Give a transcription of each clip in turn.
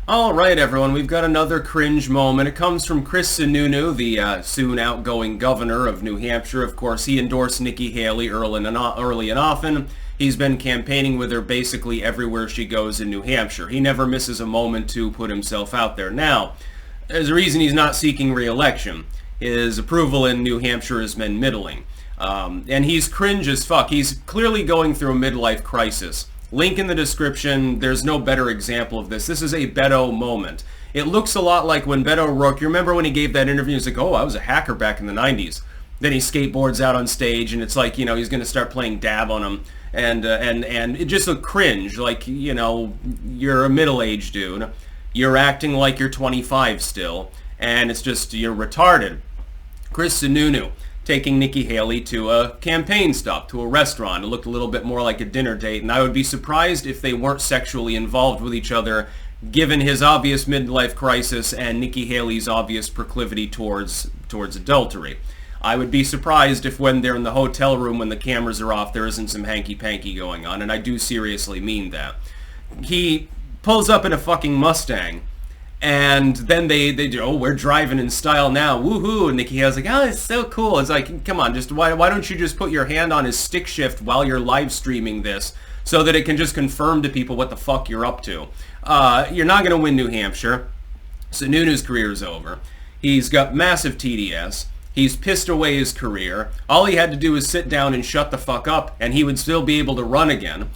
All right, everyone, we've got another cringe moment. It comes from Chrissununu, the soon outgoing governor of New Hampshire. Of course, he endorsed Nikki Haley early and often. He's been campaigning with her basically everywhere she goes in New Hampshire. He never misses a moment to put himself out there. Now, there's a reason he's not seeking re-election. His approval in New Hampshire has been middling. And he's cringe as fuck. He's clearly going through a midlife crisis. Link in the description. There's no better example of this. This is a Beto moment. It looks a lot like when Beto O'Rourke, you remember when he gave that interview, he's like, oh, I was a hacker back in the 90s. Then he skateboards out on stage and it's like, he's going to start playing dab on him. And it just looked cringe, like, you're a middle-aged dude. You're acting like you're 25 still. And it's just, you're retarded. Chrissununu taking Nikki Haley to a campaign stop, to a restaurant. It looked a little bit more like a dinner date, and I would be surprised if they weren't sexually involved with each other, given his obvious midlife crisis and Nikki Haley's obvious proclivity towards adultery. I would be surprised if when they're in the hotel room, when the cameras are off, there isn't some hanky-panky going on, and I do seriously mean that. He pulls up in a fucking Mustang, and then they do, oh, we're driving in style now, woohoo, and Nikki Haley's like, oh, it's so cool. It's like, come on, just why don't you just put your hand on his stick shift while you're live streaming this so that it can just confirm to people what the fuck you're up to. You're not going to win New Hampshire. Sununu's career is over. He's got massive TDS. He's pissed away his career. All he had to do was sit down and shut the fuck up, and he would still be able to run again.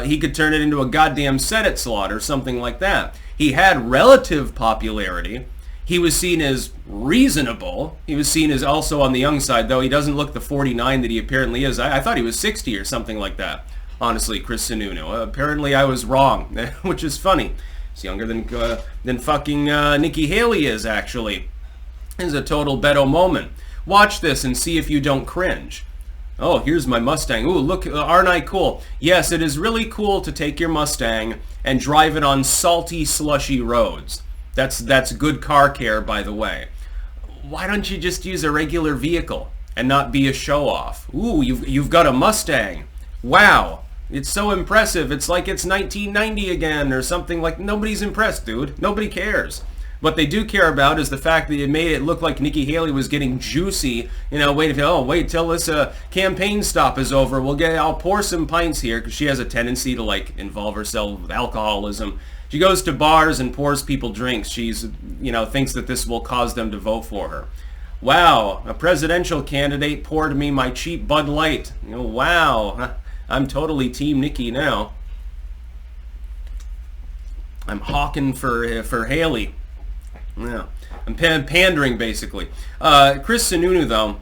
He could turn it into a goddamn Senate slot or something like that. He had relative popularity. He was seen as reasonable. He was seen as also on the young side, though he doesn't look the 49 that he apparently is. I thought he was 60 or something like that, honestly, Chrissununu. Apparently I was wrong, which is funny. He's younger than fucking Nikki Haley is, actually. This is a total Beto moment. Watch this and see if you don't cringe. Oh, here's my Mustang. Ooh, look, aren't I cool? Yes, it is really cool to take your Mustang and drive it on salty, slushy roads. That's good car care, by the way. Why don't you just use a regular vehicle and not be a show-off? Ooh, you've got a Mustang. Wow, it's so impressive. It's like it's 1990 again or something. Like, nobody's impressed, dude. Nobody cares. What they do care about is the fact that it made it look like Nikki Haley was getting juicy. Wait till this campaign stop is over. I'll pour some pints here, because she has a tendency to involve herself with alcoholism. She goes to bars and pours people drinks. She's thinks that this will cause them to vote for her. Wow, a presidential candidate poured me my cheap Bud Light. Wow, I'm totally Team Nikki now. I'm hawking for Haley. Yeah, I'm pandering, basically. Chrissununu, though,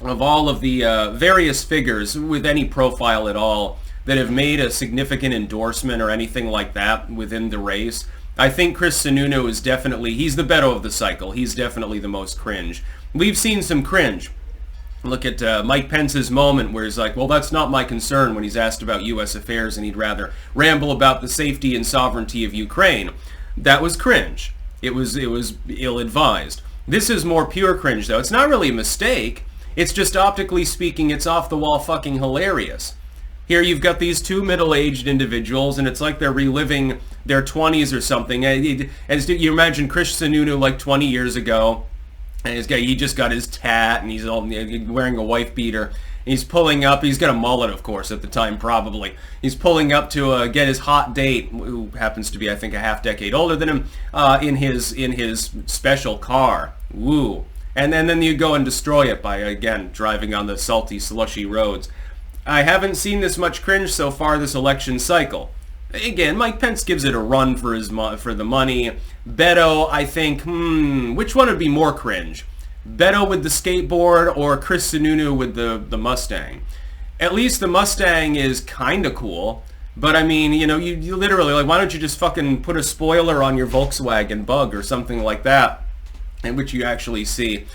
of all of the various figures with any profile at all that have made a significant endorsement or anything like that within the race, I think Chrissununu is definitely, he's the Beto of the cycle. He's definitely the most cringe. We've seen some cringe. Look at Mike Pence's moment where he's like, well, that's not my concern, when he's asked about U.S. affairs and he'd rather ramble about the safety and sovereignty of Ukraine. That was cringe. It was ill-advised. This is more pure cringe, though. It's not really a mistake. It's just, optically speaking, it's off-the-wall fucking hilarious. Here you've got these two middle-aged individuals, and it's like they're reliving their 20s or something. And you imagine Chrissununu like 20 years ago, and he just got his tat, and he's all wearing a wife beater. He's pulling up. He's got a mullet, of course, at the time, probably. He's pulling up to get his hot date, who happens to be, I think, a half-decade older than him, in his special car. Woo. And then you go and destroy it by, again, driving on the salty, slushy roads. I haven't seen this much cringe so far this election cycle. Again, Mike Pence gives it a run for the money. Beto, I think, which one would be more cringe? Beto with the skateboard or Chrissununu with the Mustang? At least the Mustang is kind of cool, but I mean, you literally, why don't you just fucking put a spoiler on your Volkswagen Bug or something like that, in which you actually see.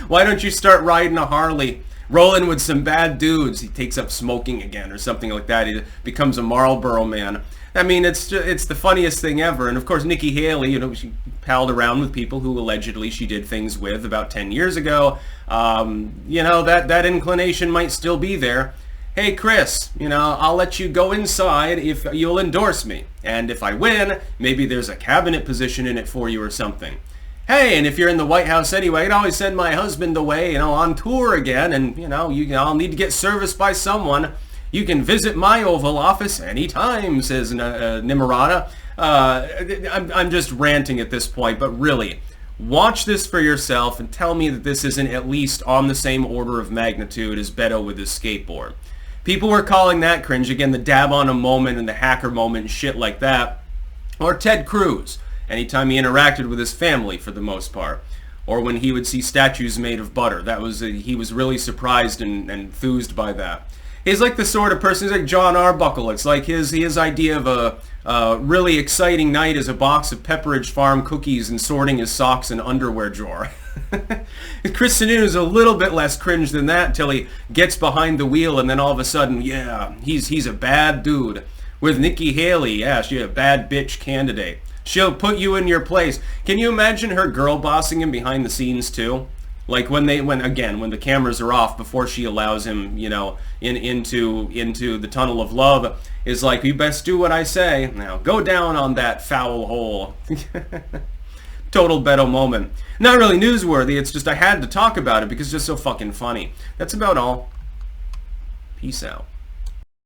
Why don't you start riding a Harley, rolling with some bad dudes? He takes up smoking again or something like that. He becomes a Marlboro man. I mean, it's the funniest thing ever. And of course, Nikki Haley, she palled around with people who allegedly she did things with about 10 years ago. That inclination might still be there. hey Chris, I'll let you go inside if you'll endorse me. And if I win, maybe there's a cabinet position in it for you or something. Hey, and if you're in the White House anyway, I'd always send my husband away, on tour again, and, I'll need to get serviced by someone. You can visit my Oval Office anytime, says Nimarata. I'm just ranting at this point, but really, watch this for yourself and tell me that this isn't at least on the same order of magnitude as Beto with his skateboard. People were calling that cringe, again, the dab on a moment and the hacker moment and shit like that. Or Ted Cruz, anytime he interacted with his family for the most part. Or when he would see statues made of butter. He was really surprised and enthused by that. He's like the sort of person, he's like John Arbuckle. It's like his idea of a really exciting night is a box of Pepperidge Farm cookies and sorting his socks and underwear drawer. Chrissununu is a little bit less cringe than that until he gets behind the wheel and then all of a sudden, yeah, he's a bad dude. With Nikki Haley, yeah, she's a bad bitch candidate. She'll put you in your place. Can you imagine her girl bossing him behind the scenes too? Like when the cameras are off before she allows him, into the tunnel of love, is like, you best do what I say. Now go down on that foul hole. Total Beto moment. Not really newsworthy, it's just I had to talk about it because it's just so fucking funny. That's about all. Peace out.